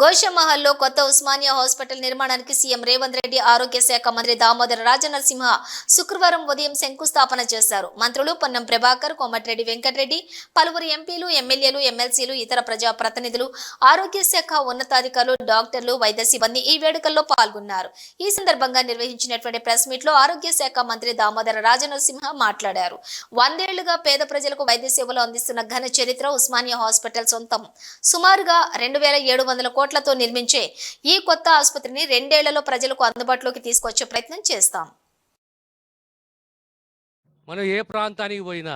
గోషమహల్లో కొత్త ఉస్మానియా హాస్పిటల్ నిర్మాణానికి సీఎం రేవంత్ రెడ్డి ఆరోగ్య శాఖ మంత్రి దామోదర రాజనరసింహ శుక్రవారం ఉదయం శంకుస్థాపన చేశారు. మంత్రులు పొన్నం ప్రభాకర్, కోమటిరెడ్డి వెంకటరెడ్డి, పలువురు ఎంపీలు, ఎమ్మెల్యేలు, ఎమ్మెల్సీలు, ఇతర ప్రజా ప్రతినిధులు, ఆరోగ్య శాఖ ఉన్నతాధికారులు, డాక్టర్లు, వైద్య సిబ్బంది ఈ వేడుకల్లో పాల్గొన్నారు. ఈ సందర్భంగా నిర్వహించినటువంటి ప్రెస్ మీట్ లో ఆరోగ్య శాఖ మంత్రి దామోదర రాజనరసింహ మాట్లాడారు. 100 ఏళ్లుగా పేద ప్రజలకు వైద్య సేవలు అందిస్తున్న ఘన చరిత్ర ఉస్మానియా హాస్పిటల్ సొంతం. సుమారుగా 2700 కోట్లతో నిర్మించే ఈ కొత్త ఆసుపత్రిని 2 ఏళ్లలో ప్రజలకు అందుబాటులోకి తీసుకొచ్చే ప్రయత్నం చేస్తాం. మనం ఏ ప్రాంతానికి పోయినా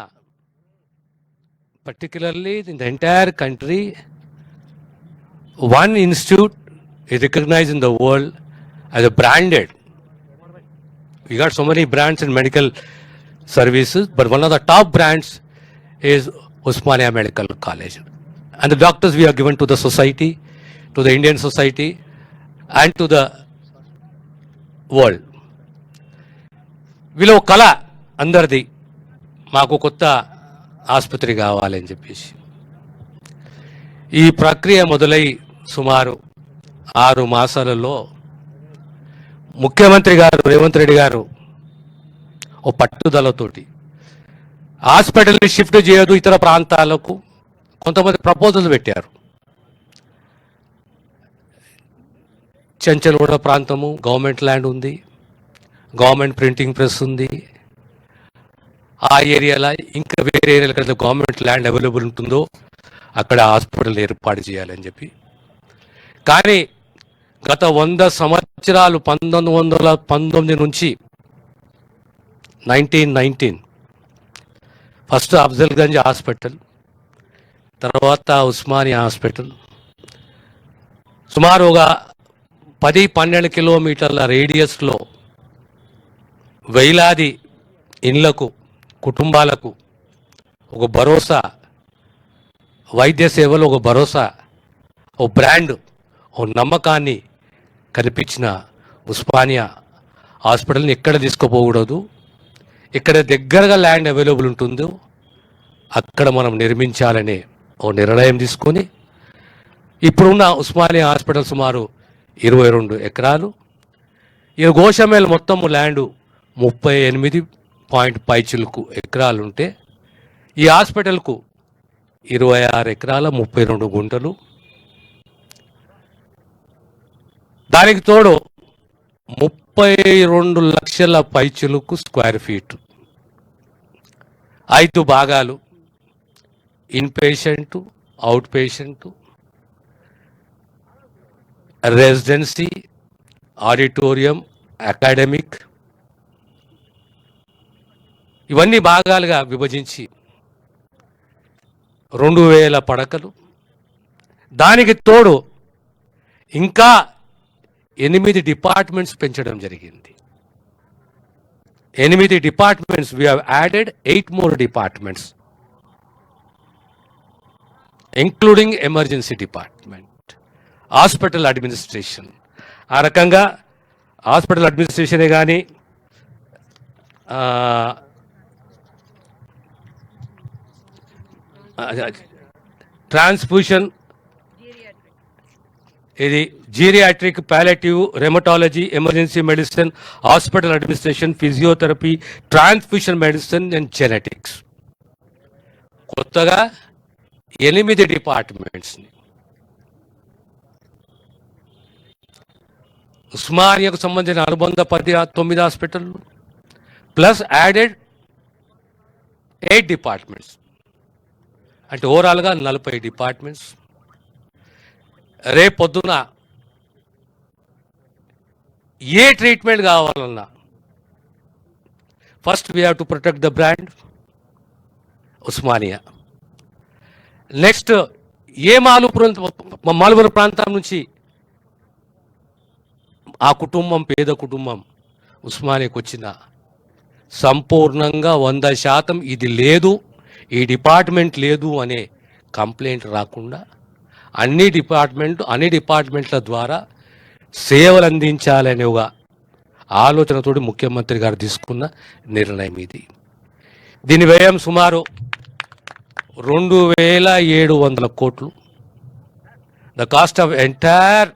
particularly in the entire country, one institute is recognized in the world as a branded. We got so many brands in medical services, but one of the top brands is Usmania Medical College. And the doctors we are given to the society, to the Indian society, and to the world. వీళ్ళ కళ అందరిది, మాకు కొత్త ఆసుపత్రి కావాలని చెప్పేసి. ఈ ప్రక్రియ మొదలై సుమారు 6 మాసాలలో ముఖ్యమంత్రి గారు రేవంత్ రెడ్డి గారు ఓ పట్టుదలతోటి హాస్పిటల్ని షిఫ్ట్ చేయదు ఇతర ప్రాంతాలకు కొంతమంది ప్రపోజల్స్ పెట్టారు. చెంచల్గూడ ప్రాంతము గవర్నమెంట్ ల్యాండ్ ఉంది, గవర్నమెంట్ ప్రింటింగ్ ప్రెస్ ఉంది. ఆ ఏరియాలో ఇంకా వేరే ఏరియాలో గవర్నమెంట్ ల్యాండ్ అవైలబుల్ ఉంటుందో అక్కడ హాస్పిటల్ ఏర్పాటు చేయాలని చెప్పి. కానీ గత 100 సంవత్సరాలు 1919 నుంచి 1919 ఫస్ట్ అఫ్జల్గంజ్ హాస్పిటల్, తర్వాత ఉస్మానియా హాస్పిటల్, సుమారుగా 10-12 కిలోమీటర్ల రేడియస్లో వేలాది ఇండ్లకు, కుటుంబాలకు ఒక భరోసా, వైద్య సేవలు ఒక భరోసా, ఓ బ్రాండ్, ఓ నమ్మకాన్ని కనిపించిన ఉస్మానియా హాస్పిటల్ని ఎక్కడ తీసుకుపోకూడదు, ఇక్కడ దగ్గరగా ల్యాండ్ అవైలబుల్ ఉంటుందో అక్కడ మనం నిర్మించాలనే ఓ నిర్ణయం తీసుకొని ఇప్పుడున్న ఉస్మానియా హాస్పిటల్ సుమారు 22 ఎకరాలు. ఈ గోషమేల్ మొత్తం ల్యాండు 38.5 ఎకరాలు ఉంటే ఈ హాస్పిటల్కు 26 ఎకరాల 32 గుంటలు. దానికి తోడు 32 లక్షల పైచులకు స్క్వేర్ ఫీట్, 5 భాగాలు, in patient, out patient, residency, auditorium, academic, ఇవన్నీ భాగాలుగా విభజించి 2000 పడకలు. దానికి తోడు ఇంకా 8 డిపార్ట్మెంట్స్ పెంచడం జరిగింది. 8 departments, we have added 8 more departments including emergency department, hospital administration. ఆ రకంగా హాస్పిటల్ అడ్మినిస్ట్రేషనే కానీ ట్రాన్స్ఫ్యూషన్, ఇది geriatric, palliative, రెమటాలజీ, emergency medicine, hospital administration, physiotherapy, transfusion medicine and genetics. కొత్తగా 8 డిపార్ట్మెంట్స్ని ఉస్మానియాకు సంబంధించిన అనుబంధ 9 హాస్పిటల్ ప్లస్ యాడెడ్ 8 డిపార్ట్మెంట్స్, అంటే ఓవరాల్గా 40 డిపార్ట్మెంట్స్. రేపొద్దున ఏ ట్రీట్మెంట్ కావాలన్నా first we have to protect the brand Osmania. Next ఏ మాలుపురం ప్రాంతం నుంచి ఆ కుటుంబం, పేద కుటుంబం ఉస్మానియాకు వచ్చిన సంపూర్ణంగా 100% ఇది లేదు, ఈ డిపార్ట్మెంట్ లేదు అనే కంప్లైంట్ రాకుండా అన్ని డిపార్ట్మెంట్ల ద్వారా సేవలు అందించాలనే ఒక ఆలోచనతోటి ముఖ్యమంత్రి గారు తీసుకున్న నిర్ణయం ఇది. దీని వ్యయం సుమారు 2700 కోట్లు. The cost of entire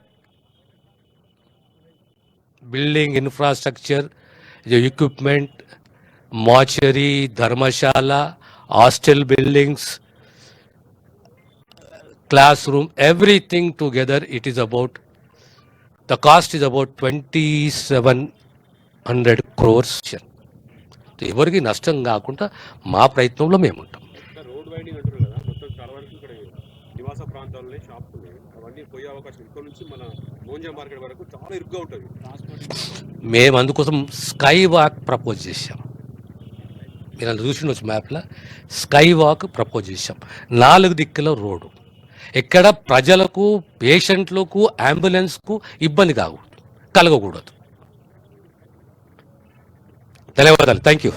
building infrastructure, the equipment, mortuary, dharmashala, hostel buildings, classroom, everything together, it is about, the cost is about 2,700 crores. ఎవరికి నష్టం కాకుండా మా ప్రయత్నంలో మేము ఉంటాం. రోడ్ వైండింగ్ అంటారు కదా, మొత్తం చాలా వరకు ఇక్కడ నివాస ప్రాంతాల్లో షాప్స్ ఉన్నాయి, అవన్నీ పోయే అవకాశం ఇక్కడ నుంచి మన మోంజా మార్కెట్ వరకు చాలా ఇరుగ్గా ఉంటుంది ట్రాన్స్పోర్ట్. మేము అందుకోసం స్కై వాక్ ప్రపోజ్ చేశాం. మీరు అలా చూసి మ్యాప్లో స్కై వాక్ ప్రపోజ్ చేశాం. 4 దిక్కుల రోడ్డు, ఎక్కడ ప్రజలకు, పేషెంట్లకు, అంబులెన్స్కు ఇబ్బంది కలగకూడదు. ధన్యవాదాలు. Thank you.